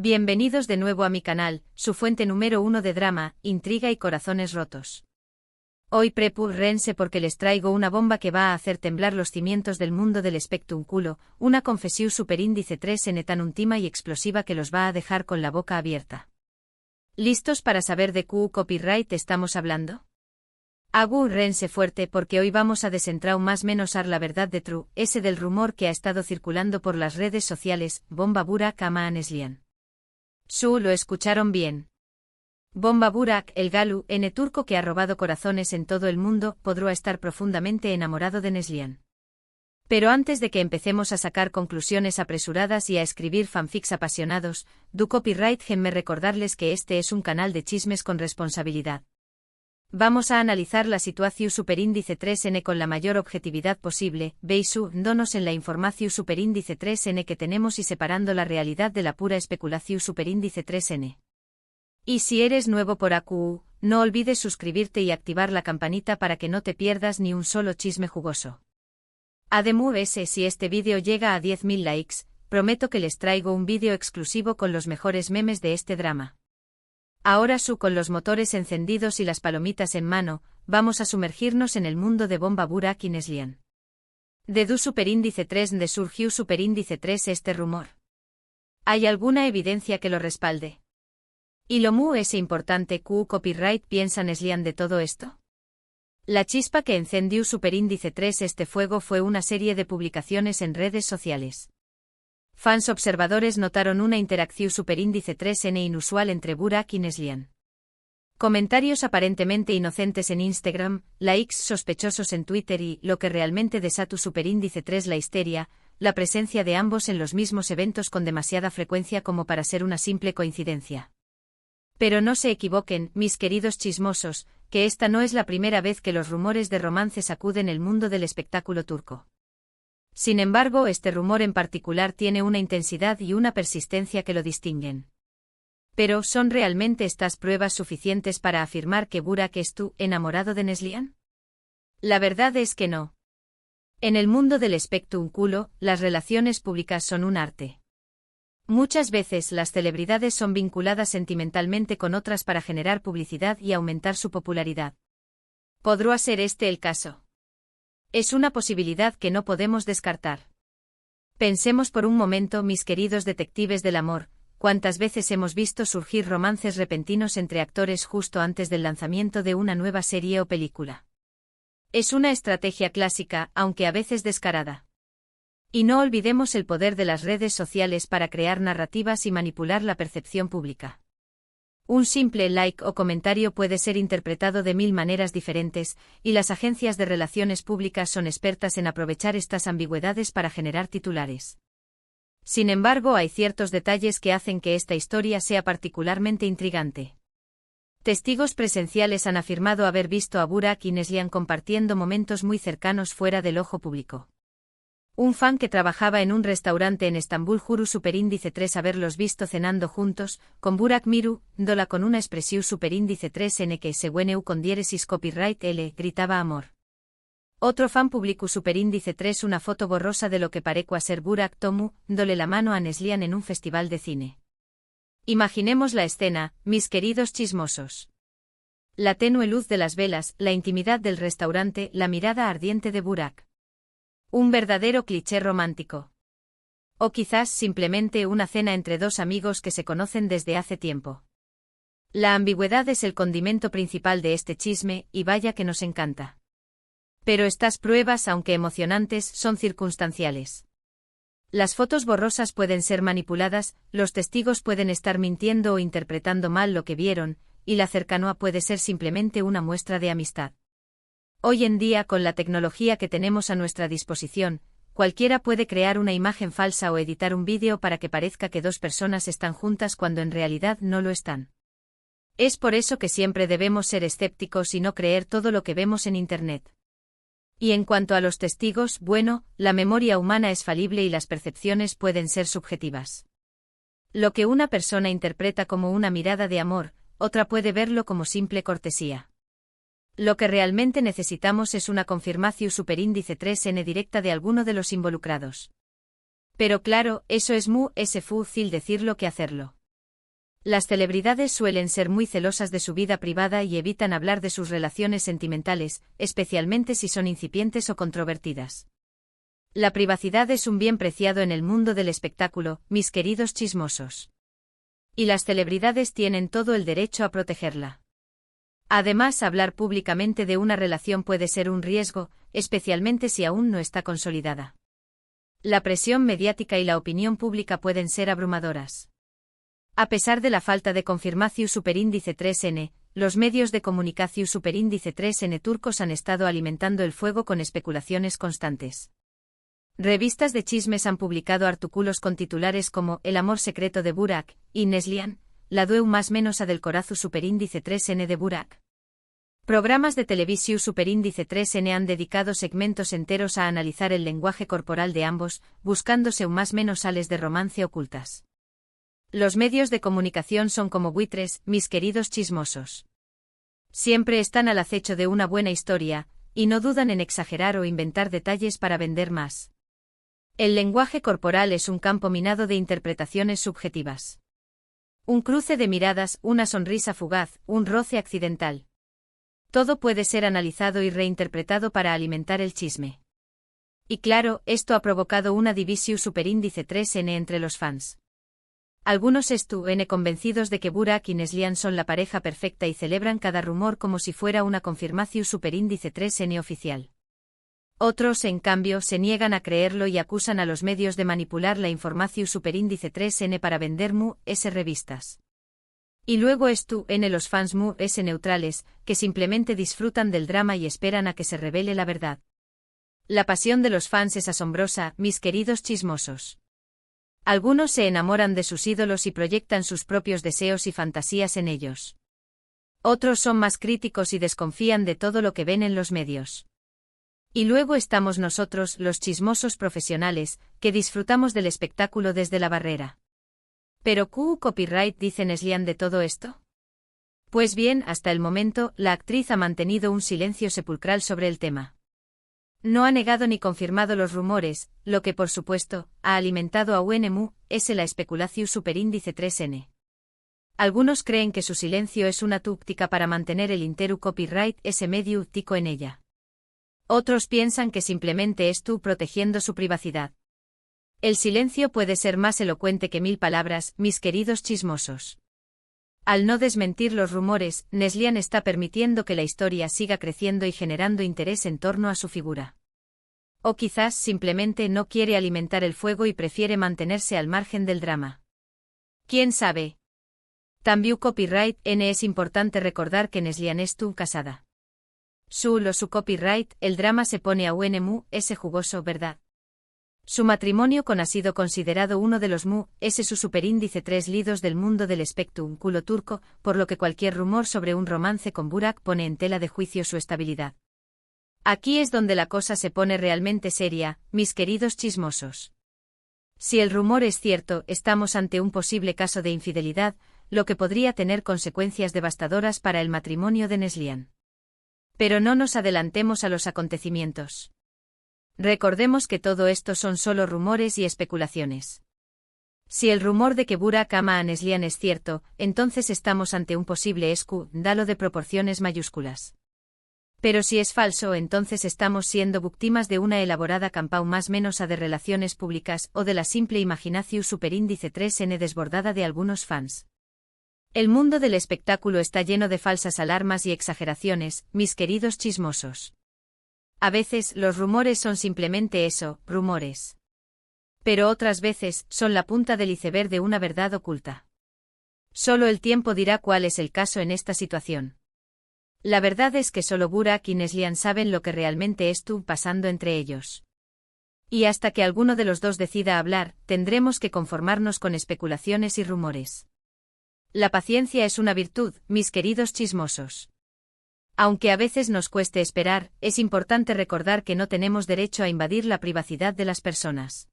Bienvenidos de nuevo a mi canal, su fuente número 1 de drama, intriga y corazones rotos. Hoy prepárense porque les traigo una bomba que va a hacer temblar los cimientos del mundo del espectáculo, una confesión superíndice 3N tan última y explosiva que los va a dejar con la boca abierta. ¿Listos para saber de qué copyright estamos hablando? Agárrense fuerte porque hoy vamos a desentrar más menos la verdad de True, ese del rumor que ha estado circulando por las redes sociales, Bomba Burak ama a Neslihan. Lo escucharon bien. Bomba Burak, el galu, turco que ha robado corazones en todo el mundo, podrá estar profundamente enamorado de Neslihan. Pero antes de que empecemos a sacar conclusiones apresuradas y a escribir fanfics apasionados, du copyright déjenme recordarles que este es un canal de chismes con responsabilidad. Vamos a analizar la situación superíndice 3N con la mayor objetividad posible, basándonos en la información superíndice 3N que tenemos y separando la realidad de la pura especulación superíndice 3N. Y si eres nuevo por aquí, no olvides suscribirte y activar la campanita para que no te pierdas ni un solo chisme jugoso. Además, si este vídeo llega a 10.000 likes, prometo que les traigo un vídeo exclusivo con los mejores memes de este drama. Ahora con los motores encendidos y las palomitas en mano, vamos a sumergirnos en el mundo de Bomba Burak y Neslihan. ¿De du superíndice 3 de surgió superíndice 3 este rumor? ¿Hay alguna evidencia que lo respalde? ¿Y lo más importante que copyright piensa Neslihan de todo esto? La chispa que encendió superíndice 3 este fuego fue una serie de publicaciones en redes sociales. Fans observadores notaron una interacción superíndice 3N inusual entre Burak y Neslihan. Comentarios aparentemente inocentes en Instagram, likes sospechosos en Twitter y, lo que realmente desató superíndice 3 la histeria, la presencia de ambos en los mismos eventos con demasiada frecuencia como para ser una simple coincidencia. Pero no se equivoquen, mis queridos chismosos, que esta no es la primera vez que los rumores de romance sacuden el mundo del espectáculo turco. Sin embargo, este rumor en particular tiene una intensidad y una persistencia que lo distinguen. Pero, ¿son realmente estas pruebas suficientes para afirmar que Burak está enamorado de Neslihan? La verdad es que no. En el mundo del espectáculo, las relaciones públicas son un arte. Muchas veces las celebridades son vinculadas sentimentalmente con otras para generar publicidad y aumentar su popularidad. ¿Podrá ser este el caso? Es una posibilidad que no podemos descartar. Pensemos por un momento, mis queridos detectives del amor, cuántas veces hemos visto surgir romances repentinos entre actores justo antes del lanzamiento de una nueva serie o película. Es una estrategia clásica, aunque a veces descarada. Y no olvidemos el poder de las redes sociales para crear narrativas y manipular la percepción pública. Un simple like o comentario puede ser interpretado de 1000 maneras diferentes, y las agencias de relaciones públicas son expertas en aprovechar estas ambigüedades para generar titulares. Sin embargo, hay ciertos detalles que hacen que esta historia sea particularmente intrigante. Testigos presenciales han afirmado haber visto a Burak y Neslihan compartiendo momentos muy cercanos fuera del ojo público. Un fan que trabajaba en un restaurante en Estambul juró superíndice 3 haberlos visto cenando juntos, con Burak mirándola con una expresión superíndice 3N que según con diéresis copyright L gritaba amor. Otro fan publicó superíndice 3 una foto borrosa de lo que parecía ser Burak dándole la mano a Neslihan en un festival de cine. Imaginemos la escena, mis queridos chismosos. La tenue luz de las velas, la intimidad del restaurante, la mirada ardiente de Burak. Un verdadero cliché romántico. O quizás simplemente una cena entre dos amigos que se conocen desde hace tiempo. La ambigüedad es el condimento principal de este chisme, y vaya que nos encanta. Pero estas pruebas, aunque emocionantes, son circunstanciales. Las fotos borrosas pueden ser manipuladas, los testigos pueden estar mintiendo o interpretando mal lo que vieron, y la cercanía puede ser simplemente una muestra de amistad. Hoy en día, con la tecnología que tenemos a nuestra disposición, cualquiera puede crear una imagen falsa o editar un vídeo para que parezca que dos personas están juntas cuando en realidad no lo están. Es por eso que siempre debemos ser escépticos y no creer todo lo que vemos en Internet. Y en cuanto a los testigos, bueno, la memoria humana es falible y las percepciones pueden ser subjetivas. Lo que una persona interpreta como una mirada de amor, otra puede verlo como simple cortesía. Lo que realmente necesitamos es una confirmación superíndice 3N directa de alguno de los involucrados. Pero claro, eso es muy fácil decirlo que hacerlo. Las celebridades suelen ser muy celosas de su vida privada y evitan hablar de sus relaciones sentimentales, especialmente si son incipientes o controvertidas. La privacidad es un bien preciado en el mundo del espectáculo, mis queridos chismosos. Y las celebridades tienen todo el derecho a protegerla. Además, hablar públicamente de una relación puede ser un riesgo, especialmente si aún no está consolidada. La presión mediática y la opinión pública pueden ser abrumadoras. A pesar de la falta de confirmación superíndice 3N, los medios de comunicación superíndice 3N turcos han estado alimentando el fuego con especulaciones constantes. Revistas de chismes han publicado artículos con titulares como El amor secreto de Burak y Neslihan, la dueu más menos a del corazu superíndice 3N de Burak. Programas de televisión superíndice 3N han dedicado segmentos enteros a analizar el lenguaje corporal de ambos, buscándose un más menos sales de romance ocultas. Los medios de comunicación son como buitres, mis queridos chismosos. Siempre están al acecho de una buena historia, y no dudan en exagerar o inventar detalles para vender más. El lenguaje corporal es un campo minado de interpretaciones subjetivas. Un cruce de miradas, una sonrisa fugaz, un roce accidental. Todo puede ser analizado y reinterpretado para alimentar el chisme. Y claro, esto ha provocado una división superíndice 3N entre los fans. Algunos están convencidos de que Burak y Neslihan son la pareja perfecta y celebran cada rumor como si fuera una confirmación superíndice 3N oficial. Otros, en cambio, se niegan a creerlo y acusan a los medios de manipular la información superíndice 3N para vender revistas. Y luego están los fans neutrales, que simplemente disfrutan del drama y esperan a que se revele la verdad. La pasión de los fans es asombrosa, mis queridos chismosos. Algunos se enamoran de sus ídolos y proyectan sus propios deseos y fantasías en ellos. Otros son más críticos y desconfían de todo lo que ven en los medios. Y luego estamos nosotros, los chismosos profesionales, que disfrutamos del espectáculo desde la barrera. ¿Pero qué copyright dice Neslihan de todo esto? Pues bien, hasta el momento, la actriz ha mantenido un silencio sepulcral sobre el tema. No ha negado ni confirmado los rumores, lo que por supuesto, ha alimentado a UNMU, la especulación superíndice 3N. Algunos creen que su silencio es una táctica para mantener el interu copyright medio tico en ella. Otros piensan que simplemente protegiendo su privacidad. El silencio puede ser más elocuente que 1000 palabras, mis queridos chismosos. Al no desmentir los rumores, Neslihan está permitiendo que la historia siga creciendo y generando interés en torno a su figura. O quizás simplemente no quiere alimentar el fuego y prefiere mantenerse al margen del drama. ¿Quién sabe? También copyright es importante recordar que Neslihan estuvo casada. Su copyright, el drama se pone a UNMU, jugoso, ¿verdad? Su matrimonio ha sido considerado uno de los su superíndice 3 lidos del mundo del espectáculo turco, por lo que cualquier rumor sobre un romance con Burak pone en tela de juicio su estabilidad. Aquí es donde la cosa se pone realmente seria, mis queridos chismosos. Si el rumor es cierto, estamos ante un posible caso de infidelidad, lo que podría tener consecuencias devastadoras para el matrimonio de Neslihan. Pero no nos adelantemos a los acontecimientos. Recordemos que todo esto son solo rumores y especulaciones. Si el rumor de que Burak ama a Neslihan es cierto, entonces estamos ante un posible escándalo de proporciones mayúsculas. Pero si es falso, entonces estamos siendo víctimas de una elaborada campaña más menos de relaciones públicas o de la simple imaginación superíndice 3N desbordada de algunos fans. El mundo del espectáculo está lleno de falsas alarmas y exageraciones, mis queridos chismosos. A veces, los rumores son simplemente eso, rumores. Pero otras veces, son la punta del iceberg de una verdad oculta. Solo el tiempo dirá cuál es el caso en esta situación. La verdad es que solo Burak y Neslihan saben lo que realmente estuvo pasando entre ellos. Y hasta que alguno de los dos decida hablar, tendremos que conformarnos con especulaciones y rumores. La paciencia es una virtud, mis queridos chismosos. Aunque a veces nos cueste esperar, es importante recordar que no tenemos derecho a invadir la privacidad de las personas.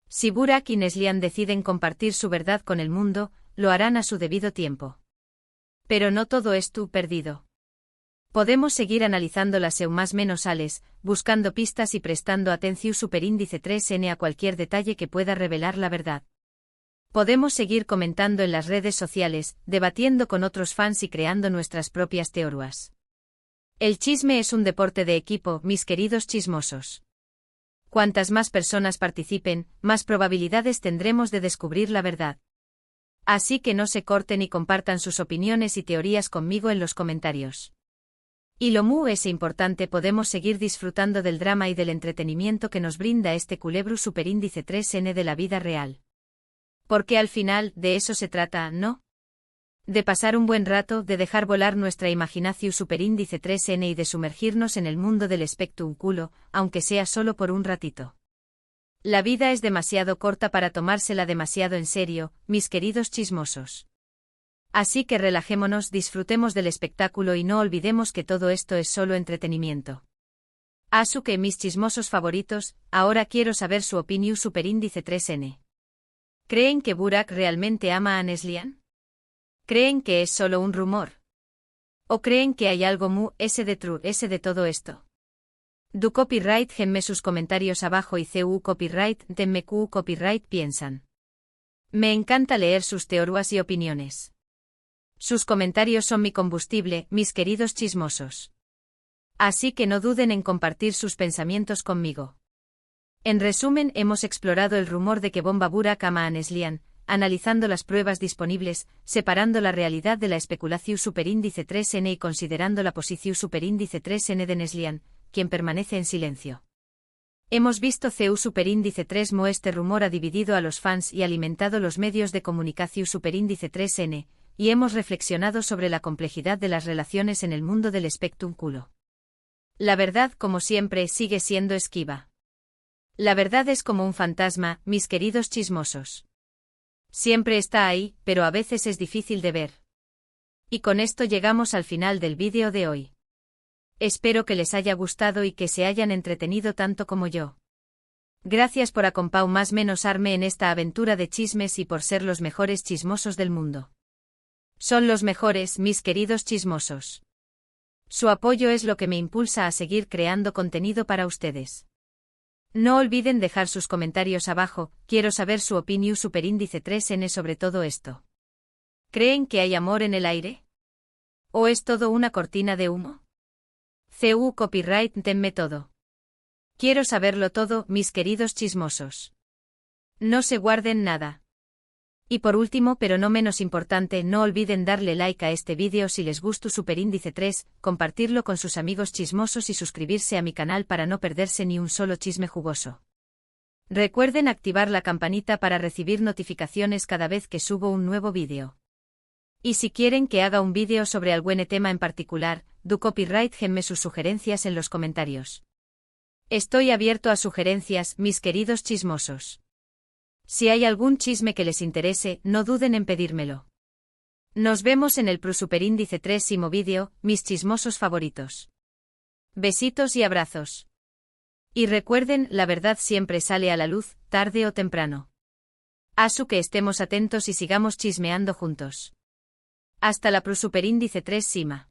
Si Burak y Neslihan deciden compartir su verdad con el mundo, lo harán a su debido tiempo. Pero no todo es perdido. Podemos seguir analizando las más menos sales, buscando pistas y prestando atención superíndice 3N a cualquier detalle que pueda revelar la verdad. Podemos seguir comentando en las redes sociales, debatiendo con otros fans y creando nuestras propias teorías. El chisme es un deporte de equipo, mis queridos chismosos. Cuantas más personas participen, más probabilidades tendremos de descubrir la verdad. Así que no se corten y compartan sus opiniones y teorías conmigo en los comentarios. Y lo muy es importante, podemos seguir disfrutando del drama y del entretenimiento que nos brinda este culebro superíndice 3N de la vida real. Porque al final, de eso se trata, ¿no? De pasar un buen rato, de dejar volar nuestra imaginación superíndice 3N y de sumergirnos en el mundo del espectáculo, aunque sea solo por un ratito. La vida es demasiado corta para tomársela demasiado en serio, mis queridos chismosos. Así que relajémonos, disfrutemos del espectáculo y no olvidemos que todo esto es solo entretenimiento. Asuke, mis chismosos favoritos, ahora quiero saber su opinión superíndice 3N. ¿Creen que Burak realmente ama a Neslihan? ¿Creen que es solo un rumor? ¿O creen que hay algo ese de todo esto? Du copyright, denme sus comentarios abajo y cu copyright, denme cu copyright piensan. Me encanta leer sus teorías y opiniones. Sus comentarios son mi combustible, mis queridos chismosos. Así que no duden en compartir sus pensamientos conmigo. En resumen, hemos explorado el rumor de que Bomba Burak ama a Neslihan, analizando las pruebas disponibles, separando la realidad de la especulación superíndice 3N y considerando la posición superíndice 3N de Neslihan, quien permanece en silencio. Hemos visto CU superíndice 3Mo. Este rumor ha dividido a los fans y alimentado los medios de comunicación superíndice 3N, y hemos reflexionado sobre la complejidad de las relaciones en el mundo del espectáculo. La verdad, como siempre, sigue siendo esquiva. La verdad es como un fantasma, mis queridos chismosos. Siempre está ahí, pero a veces es difícil de ver. Y con esto llegamos al final del vídeo de hoy. Espero que les haya gustado y que se hayan entretenido tanto como yo. Gracias por acompañarme en esta aventura de chismes y por ser los mejores chismosos del mundo. Son los mejores, mis queridos chismosos. Su apoyo es lo que me impulsa a seguir creando contenido para ustedes. No olviden dejar sus comentarios abajo, quiero saber su opinión superíndice 3N sobre todo esto. ¿Creen que hay amor en el aire? ¿O es todo una cortina de humo? CU copyright, denme todo. Quiero saberlo todo, mis queridos chismosos. No se guarden nada. Y por último, pero no menos importante, no olviden darle like a este vídeo si les gustó superíndice 3, compartirlo con sus amigos chismosos y suscribirse a mi canal para no perderse ni un solo chisme jugoso. Recuerden activar la campanita para recibir notificaciones cada vez que subo un nuevo vídeo. Y si quieren que haga un vídeo sobre algún tema en particular, du copyright, denme sus sugerencias en los comentarios. Estoy abierto a sugerencias, mis queridos chismosos. Si hay algún chisme que les interese, no duden en pedírmelo. Nos vemos en el superíndice 3º vídeo, mis chismosos favoritos. Besitos y abrazos. Y recuerden, la verdad siempre sale a la luz, tarde o temprano. Que estemos atentos y sigamos chismeando juntos. Hasta la superíndice 3 Sima.